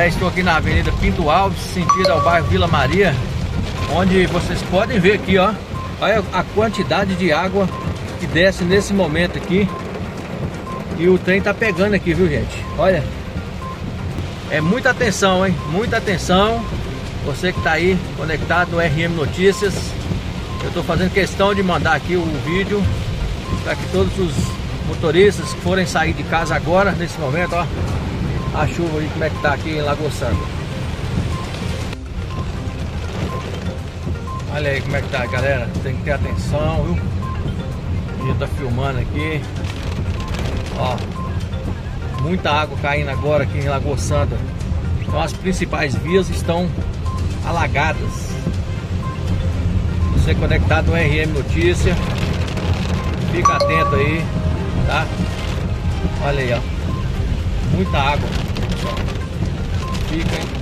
Estou aqui na Avenida Pinto Alves, sentido ao bairro Vila Maria, onde vocês podem ver aqui, ó, olha a quantidade de água que desce nesse momento aqui. E o trem tá pegando aqui, viu, gente? Olha, é muita atenção, hein? Muita atenção. Você que tá aí conectado no RM Notícias, eu tô fazendo questão de mandar aqui o vídeo para que todos os motoristas que forem sair de casa agora, nesse momento, ó, a chuva aí, como é que tá aqui em Lagoa Santa. Olha aí como é que tá, galera. Tem que ter atenção, viu? A gente tá filmando aqui. Ó, muita água caindo agora aqui em Lagoa Santa. Então as principais vias estão alagadas. Você conectado no RM Notícia, fica atento aí, tá? Olha aí, ó, muita água. Fica